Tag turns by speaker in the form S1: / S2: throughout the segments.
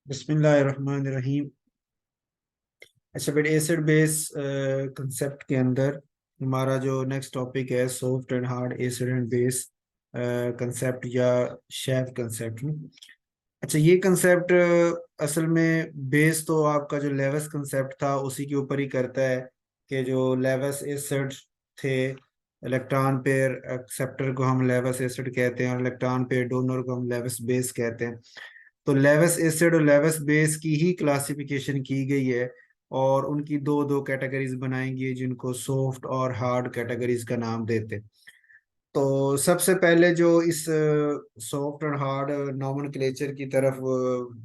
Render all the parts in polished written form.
S1: बिस्मिल्लाहिर्रहमानिर्रहीम। अच्छा बेटे, एसिड बेस कंसेप्ट के अंदर हमारा जो नेक्स्ट टॉपिक है soft and hard acid and base concept या शेफ कंसेप्ट। अच्छा, ये कंसेप्ट असल में बेस तो आपका जो लेवस कंसेप्ट था उसी के ऊपर ही करता है कि जो लेवस एसिड थे, इलेक्ट्रॉन पेयर एक्सेप्टर को हम लेवस एसिड कहते हैं और इलेक्ट्रॉन पेयर डोनर को हम लेवस बेस कहते हैं। तो लेवस एसिड और लेवस बेस की ही क्लासिफिकेशन की गई है और उनकी दो दो कैटेगरीज बनाई गई जिनको सॉफ्ट और हार्ड कैटेगरीज का नाम देते हैं। तो सबसे पहले जो इस सॉफ्ट और हार्ड नॉमेनक्लेचर की तरफ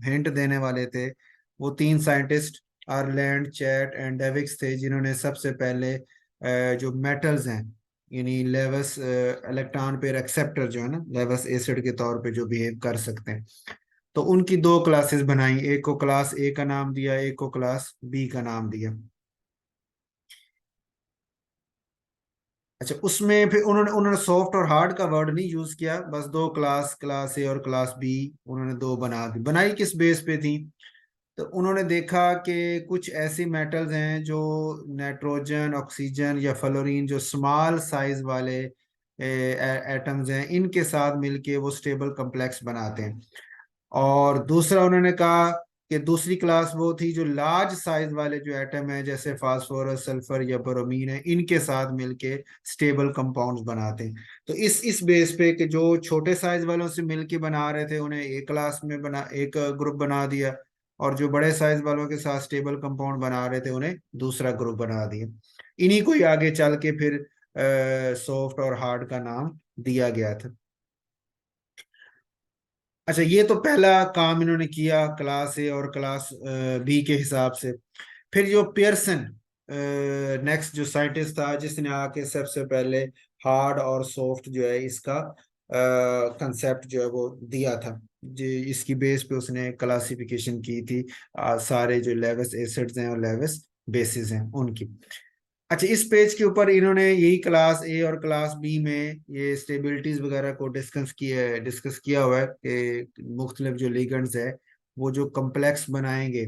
S1: हिंट देने वाले थे वो तीन साइंटिस्ट आर्लैंड, चैट एंड डेविक्स थे, जिन्होंने सबसे पहले जो मेटल्स हैं यानी लेवस इलेक्ट्रॉन पेयर एक्सेप्टर जो है ना लेवस एसिड के तौर पे जो बिहेव कर सकते हैं, तो उनकी दो क्लासेस बनाई। एक को क्लास ए का नाम दिया, एक को क्लास बी का नाम दिया। अच्छा, उसमें फिर उन्होंने उन्होंने सॉफ्ट और हार्ड का वर्ड नहीं यूज किया, बस दो क्लास, क्लास ए और क्लास बी उन्होंने दो बना दी। बनाई किस बेस पे थी? तो उन्होंने देखा कि कुछ ऐसी मेटल्स हैं जो नाइट्रोजन, ऑक्सीजन या फ्लोरीन, जो स्मॉल साइज वाले एटम्स हैं, इनके साथ मिलके वो स्टेबल कॉम्प्लेक्स बनाते हैं। और दूसरा उन्होंने कहा कि दूसरी क्लास वो थी जो लार्ज साइज वाले जो एटम है जैसे फास्फोरस, सल्फर या ब्रोमीन है, इनके साथ मिलके स्टेबल कंपाउंड्स बनाते हैं। तो इस बेस पे कि जो छोटे साइज वालों से मिलके बना रहे थे उन्हें एक क्लास में बना, एक ग्रुप बना दिया, और जो बड़े साइज वालों के साथ स्टेबल कंपाउंड बना रहे थे उन्हें दूसरा ग्रुप बना दिया। इन्हीं को ही आगे चल के फिर सॉफ्ट और हार्ड का नाम दिया गया था। अच्छा, ये तो पहला काम इन्होंने किया क्लास ए और क्लास बी के हिसाब से। फिर जो पियर्सन नेक्स्ट जो साइंटिस्ट था जिसने आके सबसे पहले हार्ड और सॉफ्ट जो है इसका कंसेप्ट जो है वो दिया था, जी इसकी बेस पे उसने क्लासिफिकेशन की थी सारे जो लेवस एसिड्स हैं और लेवस बेसिस हैं उनकी। अच्छा, इस पेज के ऊपर इन्होंने यही क्लास ए और क्लास बी में ये स्टेबिलिटीज वगैरह को डिस्कस किया हुआ है कि मुख्तलिफ जो लिगेंड्स है वो जो कम्प्लेक्स बनाएंगे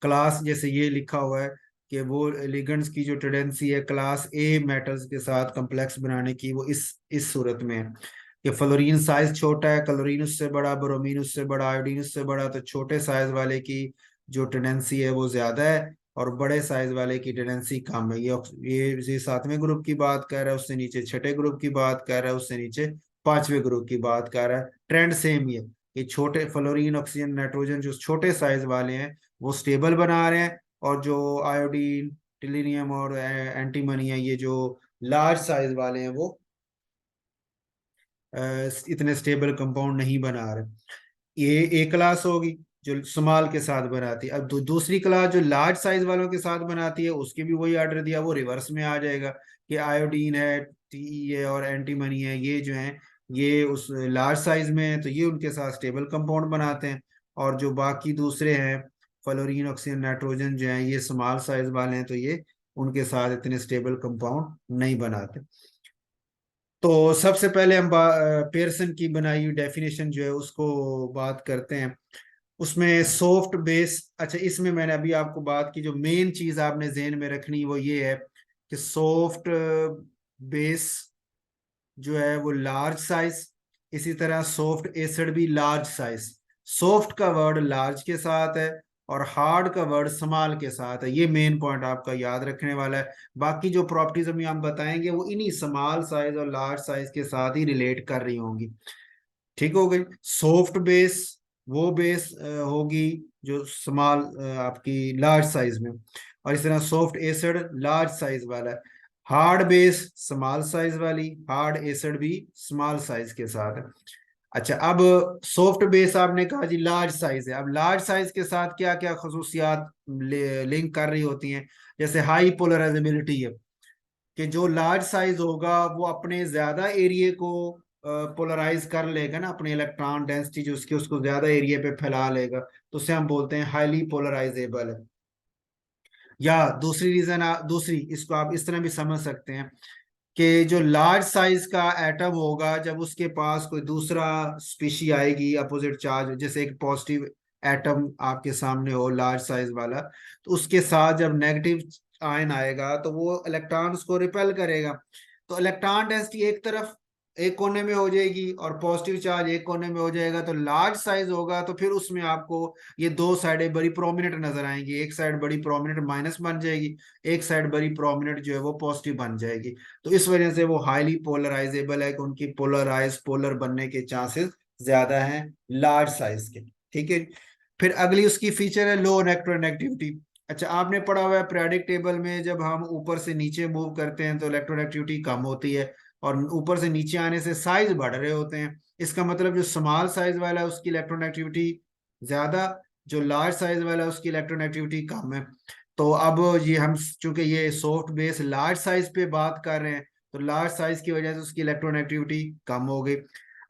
S1: क्लास, जैसे ये लिखा हुआ है कि वो लिगेंड्स की जो टेंडेंसी है क्लास ए मेटल्स के साथ कम्प्लेक्स बनाने की, वो इस सूरत में है कि फ्लोरीन साइज छोटा है, क्लोरीन उससे बड़ा, ब्रोमीन उससे बड़ा, आयोडीन उससे बड़ा, तो छोटे साइज वाले की जो टेंडेंसी है वो ज्यादा है और बड़े साइज वाले की टेंडेंसी कम है। ये सातवें ग्रुप की बात कर रहा है, उससे नीचे छठे ग्रुप की बात कर रहा है, उससे नीचे पांचवें ग्रुप की बात कर रहा है। ट्रेंड सेम ही है कि छोटे फ्लोरीन, ऑक्सीजन, नाइट्रोजन जो छोटे साइज वाले हैं वो स्टेबल बना रहे हैं, और जो आयोडीन, टिलिनियम और एंटीमनी है ये जो लार्ज साइज वाले हैं वो इतने स्टेबल कंपाउंड नहीं बना रहे। ये एक क्लास होगी जो स्मॉल के साथ बनाती है। अब दूसरी क्लास जो लार्ज साइज वालों के साथ बनाती है उसके भी वही ऑर्डर दिया, वो रिवर्स में आ जाएगा कि आयोडीन है, टी है और एंटीमनी है, ये जो है ये उस लार्ज साइज में है तो ये उनके साथ स्टेबल कंपाउंड बनाते हैं। और जो बाकी दूसरे हैं फ्लोरीन, ऑक्सीजन, नाइट्रोजन जो है ये स्मॉल साइज वाले हैं तो ये उनके साथ इतने स्टेबल कंपाउंड नहीं बनाते। तो सबसे पहले हम पेयरसन की बनाई हुई डेफिनेशन जो है उसको बात करते हैं। उसमें सॉफ्ट बेस, अच्छा इसमें मैंने अभी आपको बात की, जो मेन चीज आपने जहन में रखनी वो ये है कि सॉफ्ट बेस जो है वो लार्ज साइज, इसी तरह सॉफ्ट एसिड भी लार्ज साइज। सॉफ्ट का वर्ड लार्ज के साथ है और हार्ड का वर्ड स्मॉल के साथ है, ये मेन पॉइंट आपका याद रखने वाला है। बाकी जो प्रॉपर्टीज अभी हम बताएंगे वो इन्हीं स्मॉल साइज और लार्ज साइज के साथ ही रिलेट कर रही होंगी। ठीक हो गई। सॉफ्ट बेस वो बेस होगी जो स्मॉल आपकी लार्ज साइज में, और इस तरह सॉफ्ट एसिड लार्ज साइज वाला है। हार्ड बेस स्मॉल साइज वाली, हार्ड एसिड भी स्मॉल साइज के साथ है। अच्छा, अब सॉफ्ट बेस आपने कहा जी लार्ज साइज है, अब लार्ज साइज के साथ क्या क्या खसूसियात लिंक कर रही होती हैं? जैसे हाई पोलराइजेबिलिटी है कि जो लार्ज साइज होगा वो अपने ज्यादा एरिया को पोलराइज कर लेगा ना, अपने इलेक्ट्रॉन डेंसिटी जो उसकी उसको ज्यादा एरिया पे फैला लेगा, तो उसे हम बोलते हैं हाईली पोलराइजेबल है। या दूसरी रीजन, दूसरी इसको आप इस तरह भी समझ सकते हैं कि जो लार्ज साइज का एटम होगा जब उसके पास कोई दूसरा स्पीशी आएगी अपोजिट चार्ज, जैसे एक पॉजिटिव एटम आपके सामने हो लार्ज साइज वाला, तो उसके साथ जब नेगेटिव आयन आएगा तो वो इलेक्ट्रॉन्स को रिपेल करेगा। तो इलेक्ट्रॉन डेंसिटी एक तरफ एक कोने में हो जाएगी और पॉजिटिव चार्ज एक कोने में हो जाएगा, तो लार्ज साइज होगा तो फिर उसमें आपको ये दो साइडें बड़ी प्रोमिनेंट नजर आएंगी। एक साइड बड़ी प्रोमिनेंट माइनस बन जाएगी, एक साइड बड़ी प्रोमिनेंट जो है वो पॉजिटिव बन जाएगी। तो इस वजह से वो हाईली पोलराइजेबल है कि उनकी पोलर बनने के चांसेस ज्यादा हैं लार्ज साइज के। ठीक है। फिर अगली उसकी फीचर है लो इलेक्ट्रोनेगेटिविटी। अच्छा, आपने पढ़ा हुआ है पीरियोडिक टेबल में जब हम ऊपर से नीचे मूव करते हैं तो इलेक्ट्रोनेगेटिविटी कम होती है, और ऊपर से नीचे आने से साइज बढ़ रहे होते हैं। इसका मतलब जो स्मॉल साइज वाला है उसकी इलेक्ट्रोनेगेटिविटी ज्यादा, जो लार्ज साइज वाला है उसकी इलेक्ट्रोनेगेटिविटी कम है। तो अब ये हम चूंकि ये सॉफ्ट बेस लार्ज साइज पे बात कर रहे हैं, तो लार्ज साइज की वजह से उसकी इलेक्ट्रोनेगेटिविटी कम हो गई।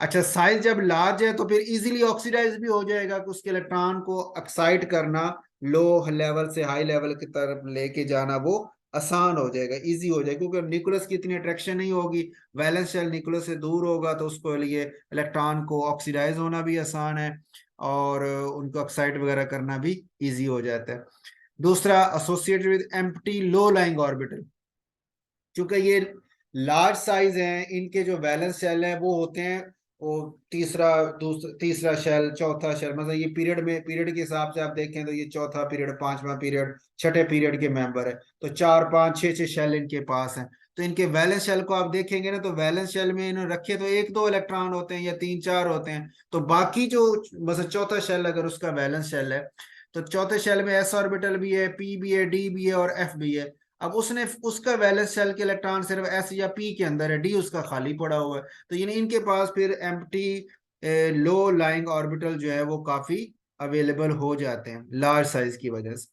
S1: अच्छा, साइज जब लार्ज है तो फिर इजीली ऑक्सीडाइज भी हो जाएगा कि उसके इलेक्ट्रॉन को एक्साइट करना, लो लेवल से हाई लेवल की तरफ लेके जाना वो आसान हो जाएगा, इजी हो जाएगा, क्योंकि न्यूक्लियस की इतनी अट्रैक्शन नहीं होगी। वैलेंस शेल न्यूक्लियस से दूर होगा तो उसको लिए इलेक्ट्रॉन को ऑक्सीडाइज होना भी आसान है, और उनको एक्साइट वगैरह करना भी इजी हो जाता है। दूसरा, associated with empty low lying orbital. क्योंकि ये लार्ज साइज हैं, इनके जो वैलेंस शेल है वो होते हैं वो तीसरा दूसरा तीसरा शेल चौथा शेल, मतलब ये पीरियड में पीरियड के हिसाब से आप देखें तो ये चौथा पीरियड पांचवा पीरियड छठे पीरियड के मेंबर है। तो चार पांच छह छह शेल इनके पास हैं। तो इनके वैलेंस शेल को आप देखेंगे ना, तो वैलेंस शेल में इन्होंने रखे तो एक दो इलेक्ट्रॉन होते हैं या तीन चार होते हैं। तो बाकी जो मतलब चौथा शेल अगर उसका वैलेंस शेल है, तो चौथे शेल में एस ऑर्बिटल भी है, पी भी है, डी भी है और एफ भी है। अब उसने उसका वैलेंस शेल के इलेक्ट्रॉन सिर्फ एस या पी के अंदर है, डी उसका खाली पड़ा हुआ है। तो यानी इनके पास फिर एम्प्टी लो लाइंग ऑर्बिटल जो है वो काफी अवेलेबल हो जाते हैं लार्ज साइज की वजह से।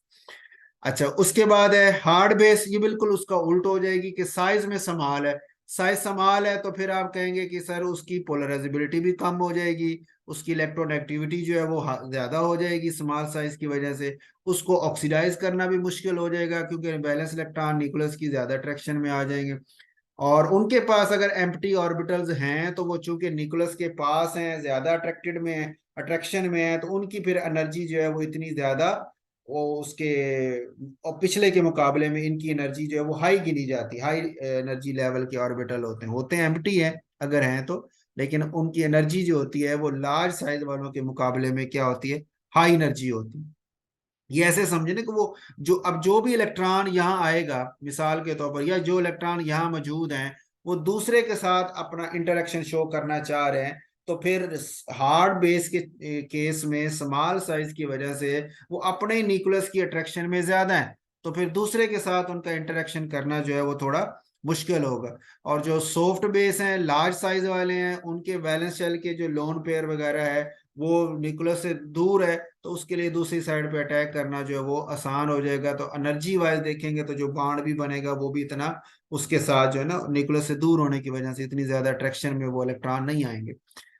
S1: अच्छा, उसके बाद है हार्ड बेस। ये बिल्कुल उसका उल्ट हो जाएगी कि साइज में समाल है। साइज समाल है तो फिर आप कहेंगे कि सर उसकी पोलराइजेबिलिटी भी कम हो जाएगी, उसकी इलेक्ट्रोनेगेटिविटी जो है वो ज्यादा हो जाएगी स्मॉल साइज की वजह से। उसको ऑक्सीडाइज करना भी मुश्किल हो जाएगा क्योंकि बैलेंस इलेक्ट्रॉन न्यूक्लियस की ज्यादा अट्रैक्शन में आ जाएंगे। और उनके पास अगर एम्प्टी ऑर्बिटल्स हैं तो वो चूंकि न्यूक्लियस के पास हैं, ज्यादा अट्रैक्टेड में है, अट्रैक्शन में है, तो उनकी फिर एनर्जी जो है वो इतनी ज्यादा वो उसके और पिछले के मुकाबले में इनकी एनर्जी जो है वो हाई गिनी जाती है। हाई एनर्जी लेवल के ऑर्बिटल होते हैं एम्प्टी है अगर हैं तो, लेकिन उनकी एनर्जी जो होती है वो लार्ज साइज वालों के मुकाबले में क्या होती है, हाई एनर्जी होती है। ये ऐसे समझे ना कि वो जो अब जो भी इलेक्ट्रॉन यहाँ आएगा मिसाल के तौर पर, या जो इलेक्ट्रॉन यहाँ मौजूद हैं वो दूसरे के साथ अपना इंटरेक्शन शो करना चाह रहे हैं, तो फिर हार्ड बेस के केस में स्मॉल साइज की वजह से वो अपने न्यूक्लियस की अट्रैक्शन में ज्यादा है, तो फिर दूसरे के साथ उनका इंटरेक्शन करना जो है वो थोड़ा मुश्किल होगा। और जो सॉफ्ट बेस हैं लार्ज साइज वाले हैं उनके वैलेंस शेल के जो लोन पेयर वगैरह है वो न्यूक्लियस से दूर है, तो उसके लिए दूसरी साइड पे अटैक करना जो है वो आसान हो जाएगा। तो एनर्जी वाइज देखेंगे तो जो बाण भी बनेगा वो भी इतना उसके साथ जो है ना न्यूक्लियस से दूर होने की वजह से इतनी ज्यादा अट्रैक्शन में वो इलेक्ट्रॉन नहीं आएंगे।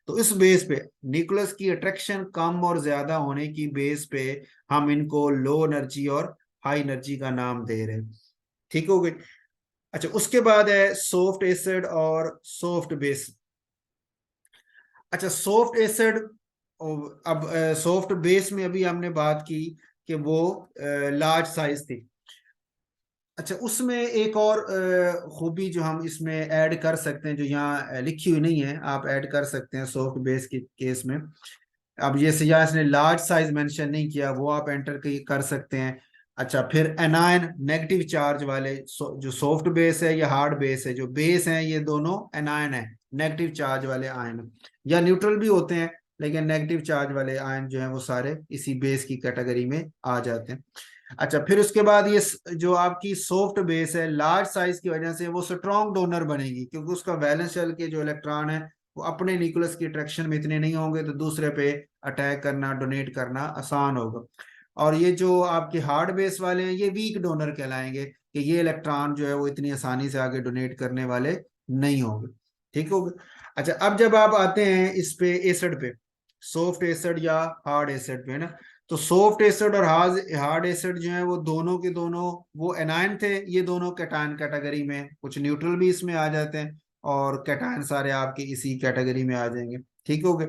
S1: तो इस बेस पे न्यूक्लियस की अट्रैक्शन कम और ज्यादा होने की बेस पे हम इनको लो एनर्जी और हाई एनर्जी का नाम दे रहे हैं। ठीक हो गई। अच्छा, उसके बाद है सॉफ्ट एसिड और सॉफ्ट बेस। अच्छा, सॉफ्ट एसिड, अब सॉफ्ट बेस में अभी हमने बात की कि वो लार्ज साइज थी। अच्छा, उसमें एक और खूबी जो हम इसमें ऐड कर सकते हैं जो यहाँ लिखी हुई नहीं है, आप ऐड कर सकते हैं सॉफ्ट बेस के केस में। अब ये यहाँ इसने लार्ज साइज मेंशन नहीं किया, वो आप एंटर कर सकते हैं। अच्छा, फिर एनायन नेगेटिव चार्ज वाले जो सॉफ्ट बेस है या हार्ड बेस है, जो बेस है ये दोनों एनायन है, नेगेटिव चार्ज वाले आयन, या न्यूट्रल भी होते हैं लेकिन नेगेटिव चार्ज वाले आयन जो है वो सारे इसी बेस की कैटेगरी में आ जाते हैं। अच्छा, फिर उसके बाद ये जो आपकी सॉफ्ट बेस है लार्ज साइज की वजह से वो स्ट्रॉन्ग डोनर बनेगी, क्योंकि उसका वैलेंस शेल के जो इलेक्ट्रॉन है वो अपने न्यूक्लियस की अट्रैक्शन में इतने नहीं होंगे, तो दूसरे पे अटैक करना डोनेट करना आसान होगा। और ये जो आपके हार्ड बेस वाले हैं ये वीक डोनर कहलाएंगे कि ये इलेक्ट्रॉन जो है वो इतनी आसानी से आगे डोनेट करने वाले नहीं होंगे। ठीक होगा। अच्छा, अब जब आप आते हैं इस पे एसिड पे, सॉफ्ट एसिड या हार्ड एसिड पे ना, तो सॉफ्ट एसिड और हार्ड एसिड जो है वो दोनों के दोनों वो एनायन थे, ये दोनों कैटायन कैटेगरी में, कुछ न्यूट्रल भी इसमें आ जाते हैं और कैटायन सारे आपके इसी कैटेगरी में आ जाएंगे। ठीक हो गए।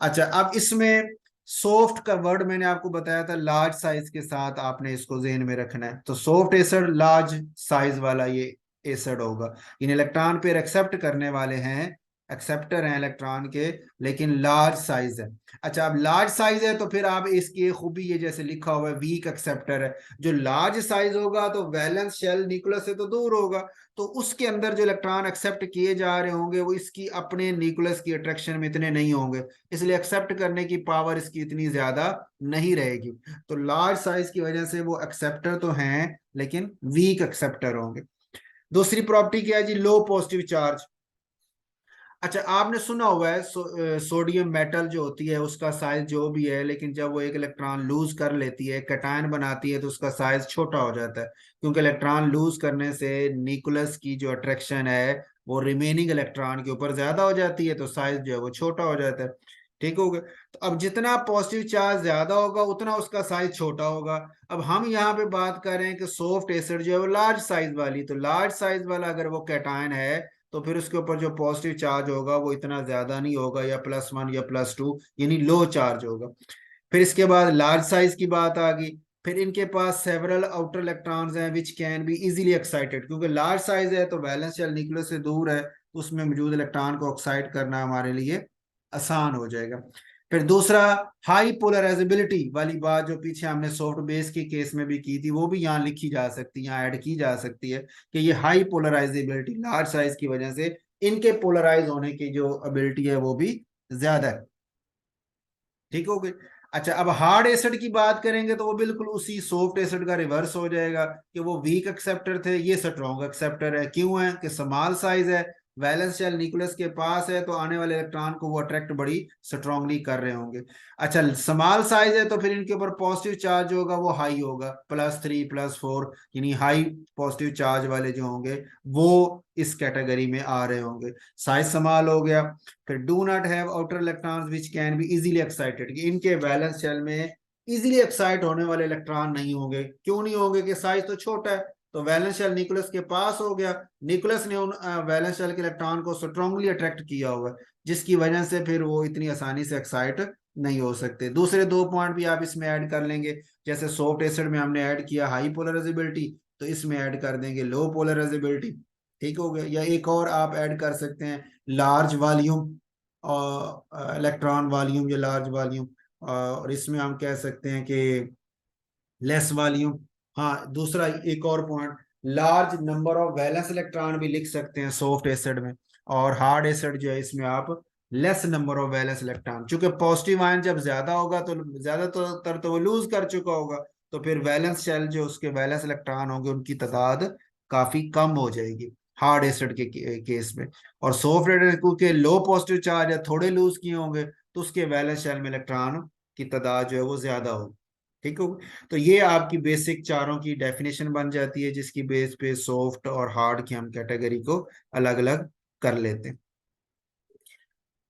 S1: अच्छा, अब इसमें सॉफ्ट का वर्ड मैंने आपको बताया था लार्ज साइज के साथ आपने इसको ज़हन में रखना है। तो सॉफ्ट एसिड लार्ज साइज वाला ये एसिड होगा। इन इलेक्ट्रॉन पेयर एक्सेप्ट करने वाले हैं, एक्सेप्टर हैं इलेक्ट्रॉन के, लेकिन लार्ज साइज है। अच्छा, अब लार्ज साइज है तो फिर आप इसकी एक खूबी, ये जैसे लिखा हुआ है वीक एक्सेप्टर है। जो लार्ज साइज होगा तो वैलेंस शेल न्यूक्लियस से तो दूर होगा, तो उसके अंदर जो इलेक्ट्रॉन एक्सेप्ट किए जा रहे होंगे वो इसकी अपने न्यूक्लियस की अट्रैक्शन में इतने नहीं होंगे, इसलिए एक्सेप्ट करने की पावर इसकी इतनी ज्यादा नहीं रहेगी। तो लार्ज साइज की वजह से वो एक्सेप्टर तो हैं लेकिन वीक एक्सेप्टर होंगे। दूसरी प्रॉपर्टी क्या है जी, लो पॉजिटिव चार्ज। अच्छा, आपने सुना हुआ है सोडियम मेटल जो होती है उसका साइज जो भी है, लेकिन जब वो एक इलेक्ट्रॉन लूज कर लेती है, कैटायन बनाती है, तो उसका साइज छोटा हो जाता है, क्योंकि इलेक्ट्रॉन लूज करने से न्यूक्लियस की जो अट्रैक्शन है वो रिमेनिंग इलेक्ट्रॉन के ऊपर ज्यादा हो जाती है, तो साइज जो है वो छोटा हो जाता है। ठीक हो गया। तो अब जितना पॉजिटिव चार्ज ज्यादा होगा उतना उसका साइज छोटा होगा। अब हम यहाँ पे बात कर रहे हैं कि सॉफ्ट एसिड जो है वो लार्ज साइज वाली, तो लार्ज साइज वाला अगर वो कैटायन है तो फिर उसके ऊपर जो पॉजिटिव चार्ज होगा वो इतना ज्यादा नहीं होगा, या +1 या +2, यानी लो चार्ज होगा। फिर इसके बाद लार्ज साइज की बात आ गई। फिर इनके पास सेवरल आउटर इलेक्ट्रॉन्स हैं which can be easily excited, क्योंकि लार्ज साइज है तो वैलेंस शेल न्यूक्लियस से दूर है, तो उसमें मौजूद इलेक्ट्रॉन को ऑक्साइड करना हमारे लिए आसान हो जाएगा। फिर दूसरा, हाई पोलराइजेबिलिटी वाली बात जो पीछे हमने सॉफ्ट बेस के केस में भी की थी, वो भी यहाँ लिखी जा सकती है, यहाँ ऐड की जा सकती है कि ये हाई पोलराइजेबिलिटी लार्ज साइज की वजह से इनके पोलराइज होने की जो एबिलिटी है वो भी ज्यादा है। ठीक हो गई। अच्छा, अब हार्ड एसिड की बात करेंगे तो वो बिल्कुल उसी सॉफ्ट एसिड का रिवर्स हो जाएगा, कि वो वीक एक्सेप्टर थे, ये स्ट्रॉन्ग एक्सेप्टर है। क्यों है कि स्मॉल साइज है, वैलेंस शेल न्यूक्लियस के पास है, तो आने वाले इलेक्ट्रॉन को वो अट्रैक्ट बड़ी स्ट्रांगली कर रहे होंगे। अच्छा, स्मॉल साइज है तो फिर इनके ऊपर पॉजिटिव चार्ज होगा वो हाई होगा, +3 +4, यानी हाई पॉजिटिव चार्ज वाले जो होंगे वो इस कैटेगरी में आ रहे होंगे। साइज स्मॉल हो गया। फिर do not have outer electrons which can be easily excited, इनके वैलेंस शेल में इजीली एक्साइट होने वाले इलेक्ट्रॉन नहीं होंगे। क्यों नहीं होंगे? कि साइज तो छोटा है, तो वैलेंस शेल न्यूक्लियस के पास हो गया, न्यूक्लियस ने उन वैलेंस शेल के इलेक्ट्रॉन को स्ट्रांगली अट्रैक्ट किया होगा, जिसकी वजह से फिर वो इतनी आसानी से एक्साइट नहीं हो सकते। दूसरे दो पॉइंट भी आप इसमें ऐड कर लेंगे, जैसे सॉफ्ट एसिड में हमने ऐड किया हाई पोलराइजेबिलिटी, तो इसमें ऐड कर देंगे लो पोलराइजेबिलिटी। ठीक हो गया। या एक और आप ऐड कर सकते हैं, लार्ज वॉल्यूम और इलेक्ट्रॉन वॉल्यूम या लार्ज वॉल्यूम, और इसमें हम कह सकते हैं कि लेस वॉल्यूम। हाँ, दूसरा एक और point, large number of valence electron भी लिख सकते हैं सॉफ्ट एसिड में। और हार्ड एसिड जो है इसमें आप less number of valence electron, चूंकि पॉजिटिव आयन जब ज्यादा होगा तो ज्यादातर तो वो लूज कर चुका होगा, तो फिर वैलेंस शेल जो उसके वैलेंस इलेक्ट्रॉन होंगे उनकी तादाद काफी कम हो जाएगी हार्ड एसिड के केस में। और सॉफ्ट एसिड क्योंकि लो पॉजिटिव चार्ज या थोड़े लूज किए होंगे, तो उसके वैलेंस शेल में इलेक्ट्रॉन की तादाद जो है वो ज्यादा होगी। ठीक हो। तो ये आपकी बेसिक चारों की डेफिनेशन बन जाती है, जिसकी बेस पे सॉफ्ट और हार्ड की हम कैटेगरी को अलग अलग कर लेते हैं।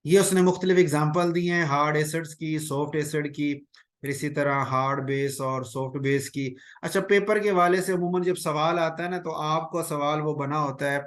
S1: ये उसने मुख्तलिफ एग्जाम्पल दिए हैं हार्ड एसिड्स की, सॉफ्ट एसिड की, फिर इसी तरह हार्ड बेस और सॉफ्ट बेस की। अच्छा, पेपर के वाले से अमूमन जब सवाल आता है ना, तो आपका सवाल वो बना होता है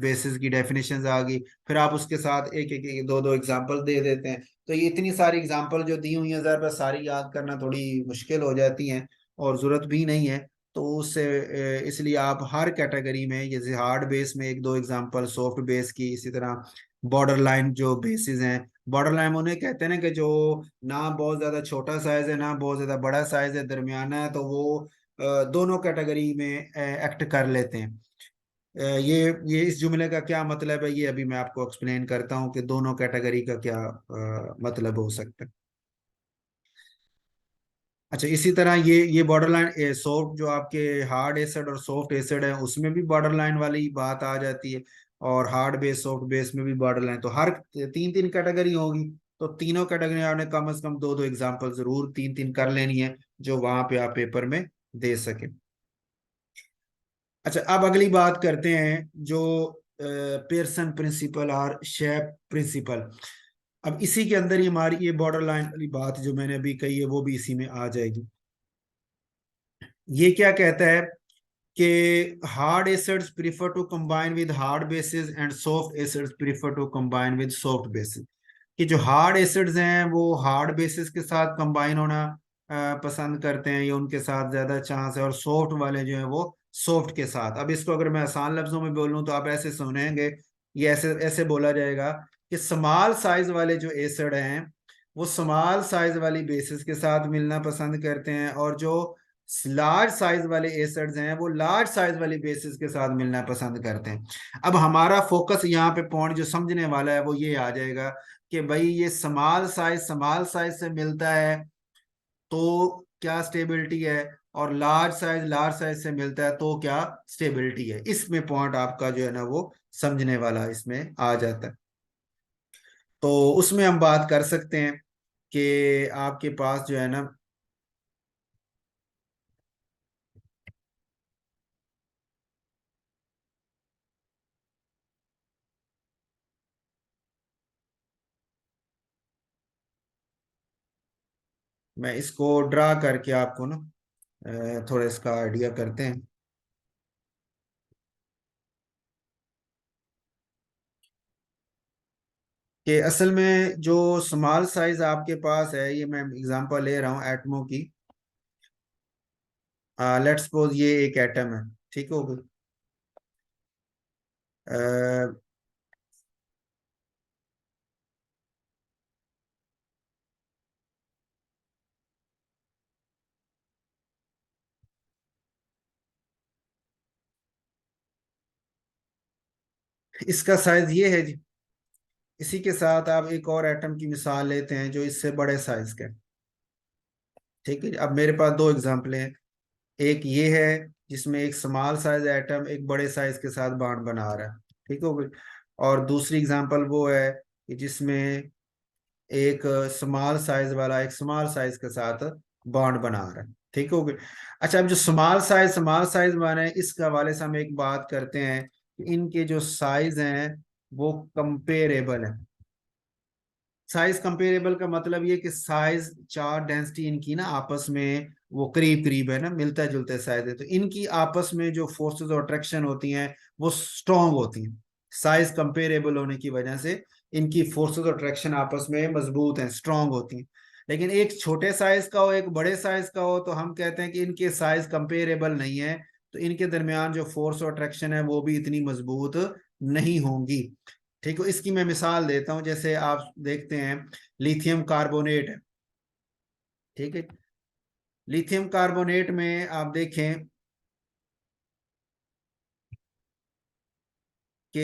S1: बेसिस की डेफिनेशन आ गई, फिर आप उसके साथ एक दो दो एग्जांपल दे देते हैं। तो ये इतनी सारी एग्जांपल जो दी हुई है, ज़रा सारी याद करना थोड़ी मुश्किल हो जाती हैं, और ज़रूरत भी नहीं है। तो उससे इसलिए आप हर कैटेगरी में, जैसे हार्ड बेस में एक दो एग्जांपल, सॉफ्ट बेस की, इसी तरह बॉर्डर लाइन जो बेसिस हैं, बॉर्डर लाइन उन्हें कहते हैं ना कि जो ना बहुत ज्यादा छोटा साइज है ना बहुत ज्यादा बड़ा साइज है, दरमियाना है, तो वो दोनों कैटेगरी में एक्ट कर लेते हैं। ये इस जुमले का क्या मतलब है, ये अभी मैं आपको एक्सप्लेन करता हूँ कि दोनों कैटेगरी का क्या मतलब हो सकता है। अच्छा, इसी तरह ये बॉर्डर लाइन सॉफ्ट जो आपके हार्ड एसिड और सॉफ्ट एसिड है उसमें भी बॉर्डर लाइन वाली बात आ जाती है, और हार्ड बेस सॉफ्ट बेस में भी बॉर्डर लाइन, तो हर तीन तीन कैटेगरी होगी, तो तीनों कैटेगरी आपने कम से कम दो दो एग्जाम्पल जरूर तीन तीन कर लेनी है, जो वहां पे आप पेपर में दे सके। अच्छा, अब अगली बात करते हैं जो पेयरसन प्रिंसिपल और शेप प्रिंसिपल। अब इसी के अंदर ही हमारी ये बॉर्डर लाइन वाली बात जो मैंने अभी कही है वो भी इसी में आ जाएगी। ये क्या कहता है कि hard acids prefer to combine with hard bases and soft acids prefer to combine with soft bases. कि जो हार्ड एसिड्स हैं वो हार्ड बेसिस के साथ कंबाइन होना पसंद करते हैं, या उनके साथ ज्यादा चांस है, और सॉफ्ट वाले जो है वो सॉफ्ट के साथ। अब इसको अगर मैं आसान लफ्जों में बोलूं तो आप ऐसे सुनेंगे, ये ऐसे ऐसे बोला जाएगा कि स्मॉल साइज वाले जो एसिड हैं वो स्मॉल साइज वाली बेसिस के साथ मिलना पसंद करते हैं, और जो लार्ज साइज वाले एसिड्स हैं वो लार्ज साइज वाली बेसिस के साथ मिलना पसंद करते हैं। अब हमारा फोकस यहाँ पे पॉइंट जो समझने वाला है वो ये आ जाएगा कि भाई ये स्मॉल साइज से मिलता है तो क्या स्टेबिलिटी है, और लार्ज साइज से मिलता है तो क्या स्टेबिलिटी है। इसमें पॉइंट आपका जो है ना वो समझने वाला इसमें आ जाता है। तो उसमें हम बात कर सकते हैं कि आपके पास जो है ना, मैं इसको ड्रा करके आपको ना थोड़ा इसका आइडिया करते हैं कि असल में जो स्मॉल साइज आपके पास है, ये मैं एग्जांपल ले रहा हूँ एटमों की। लेट्स सपोज ये एक एटम है, ठीक हो गई। अ, इसका साइज ये है जी। इसी के साथ आप एक और एटम की मिसाल लेते हैं जो इससे बड़े साइज का है। ठीक है जी। अब मेरे पास दो एग्जांपल हैं। एक ये है जिसमें एक स्मॉल साइज एटम एक बड़े साइज के साथ बॉन्ड बना रहा है, ठीक हो गई। और दूसरी एग्जांपल वो है कि जिसमें एक स्मॉल साइज वाला एक स्मॉल साइज के साथ बॉन्ड बना रहा है, ठीक हो गई। अच्छा, अब जो स्मॉल साइज बना है इसके हवाले से हम एक बात करते हैं कि इनके जो साइज हैं वो कंपेरेबल है। साइज कंपेरेबल का मतलब ये कि साइज चार डेंसिटी इनकी ना आपस में वो करीब करीब है ना, मिलता जुलता साइज है, तो इनकी आपस में जो फोर्सेस और अट्रैक्शन होती हैं वो स्ट्रांग होती हैं। साइज कंपेरेबल होने की वजह से इनकी फोर्सेस और अट्रैक्शन आपस में मजबूत हैं, स्ट्रांग होती हैं। लेकिन एक छोटे साइज का हो एक बड़े साइज का हो तो हम कहते हैं कि इनके साइज कंपेरेबल नहीं है, तो इनके दरमियान जो फोर्स और अट्रैक्शन है वो भी इतनी मजबूत नहीं होंगी। ठीक है, इसकी मैं मिसाल देता हूं। जैसे आप देखते हैं लिथियम कार्बोनेट है, ठीक है। लिथियम कार्बोनेट में आप देखें कि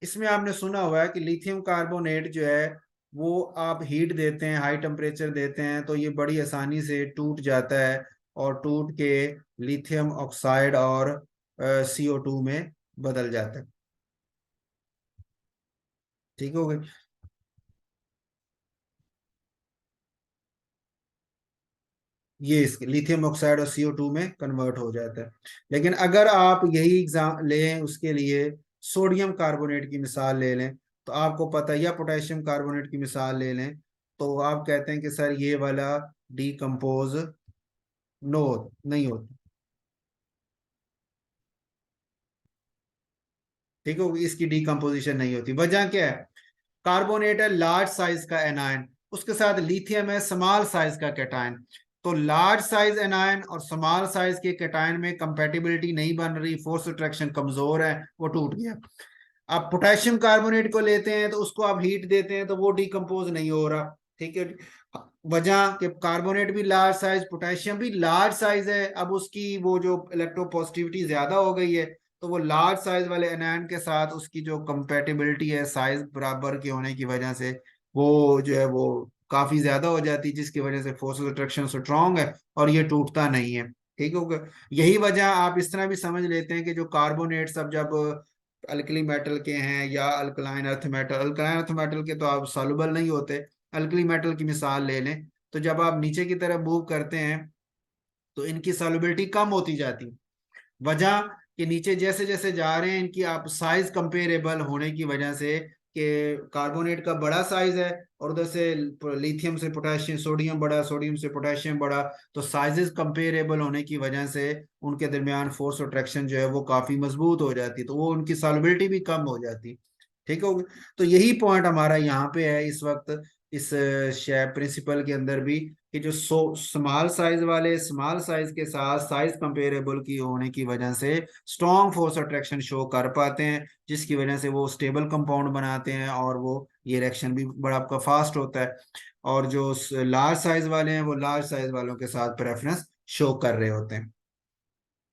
S1: इसमें आपने सुना हुआ है कि लिथियम कार्बोनेट जो है वो आप हीट देते हैं, हाई टेम्परेचर देते हैं तो ये बड़ी आसानी से टूट जाता है, और टूट के लिथियम ऑक्साइड और CO2 में बदल जाता है, ठीक हो गई। ये इसके लिथियम ऑक्साइड और CO2 में कन्वर्ट हो जाता है। लेकिन अगर आप यही एग्जाम लें उसके लिए सोडियम कार्बोनेट की मिसाल ले लें तो आपको पता है, या पोटेशियम कार्बोनेट की मिसाल ले लें तो आप कहते हैं कि सर ये वाला डीकम्पोज नो नहीं होता, ठीक है, इसकी डीकम्पोजिशन नहीं होती। वजह क्या है? कार्बोनेट है लार्ज साइज का एनायन, उसके साथ लिथियम है स्मॉल साइज का कैटायन। तो लार्ज साइज एनायन और स्मॉल साइज के कैटायन में कंपैटिबिलिटी नहीं बन रही, फोर्स अट्रैक्शन कमजोर है, वो टूट गया। आप पोटेशियम कार्बोनेट को लेते हैं तो उसको आप हीट देते हैं तो वो डिकम्पोज नहीं हो रहा, ठीक है। वजह कि कार्बोनेट भी लार्ज साइज पोटेशियम भी लार्ज साइज है, अब उसकी वो जो इलेक्ट्रोपॉजिटिविटी ज्यादा हो गई है, तो वो लार्ज साइज वाले एनायन के साथ उसकी जो कंपेटिबिलिटी है साइज बराबर के होने की वजह से वो जो है वो काफी ज्यादा हो जाती है, जिसकी वजह से फोर्स अट्रैक्शन स्ट्रांग है और ये टूटता नहीं है, ठीक है। यही वजह आप इस तरह भी समझ लेते हैं कि जो कार्बोनेट सब जब अल्कली मेटल के हैं या अल्कलाइन अर्थ मेटल के तो आप सॉल्युबल नहीं होते। अल्कली मेटल की मिसाल ले लें तो जब आप नीचे की तरफ मूव करते हैं तो इनकी सॉल्युबिलिटी कम होती जाती है। वजह कि नीचे जैसे जैसे जा रहे हैं इनकी आप साइज कंपेरेबल होने की वजह से कि कार्बोनेट का बड़ा साइज है और उधर से लिथियम से पोटेशियम, सोडियम बड़ा, सोडियम से पोटेशियम बड़ा, तो साइजेस कंपेरेबल होने की वजह से उनके दरमियान फोर्स अट्रैक्शन जो है वो काफी मजबूत हो जाती है, तो वो उनकी सॉल्युबिलिटी भी कम हो जाती। ठीक हो गया। तो यही पॉइंट हमारा यहाँ पे है इस वक्त, इस शेप प्रिंसिपल के अंदर भी, कि जो स्मॉल साइज वाले स्मॉल साइज के साथ साइज कंपेरेबल की होने की वजह से स्ट्रॉन्ग फोर्स अट्रैक्शन शो कर पाते हैं, जिसकी वजह से वो स्टेबल कंपाउंड बनाते हैं और वो ये रिएक्शन भी बड़ा आपका फास्ट होता है। और जो लार्ज साइज वाले हैं वो लार्ज साइज वालों के साथ प्रेफरेंस शो कर रहे होते हैं।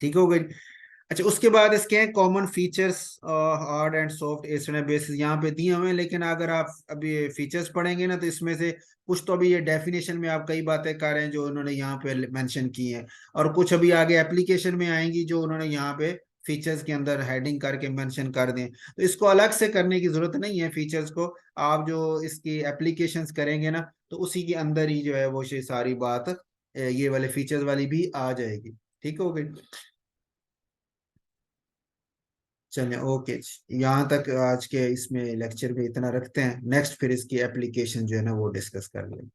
S1: ठीक हो गई। अच्छा, उसके बाद इसके हैं common features, hard and soft acid basis यहाँ पे दिए हुए हैं, लेकिन अगर आप अभी फीचर्स पढ़ेंगे ना तो इसमें से कुछ तो अभी ये डेफिनेशन में आप कई बातें कर रहे हैं जो उन्होंने यहाँ पे मेंशन की हैं, और कुछ अभी आगे एप्लीकेशन में आएंगी जो उन्होंने यहाँ पे फीचर्स के अंदर हेडिंग करके मेंशन कर दें। तो इसको अलग से करने की जरूरत नहीं है, फीचर्स को आप जो इसकी एप्लीकेशंस करेंगे ना तो उसी के अंदर ही जो है वो ये सारी बात ये वाले फीचर्स वाली भी आ जाएगी। ठीक हो गई। चलिए ओके, यहाँ तक आज के इसमें लेक्चर में इतना रखते हैं, नेक्स्ट फिर इसकी एप्लीकेशन जो है ना वो डिस्कस कर लेंगे।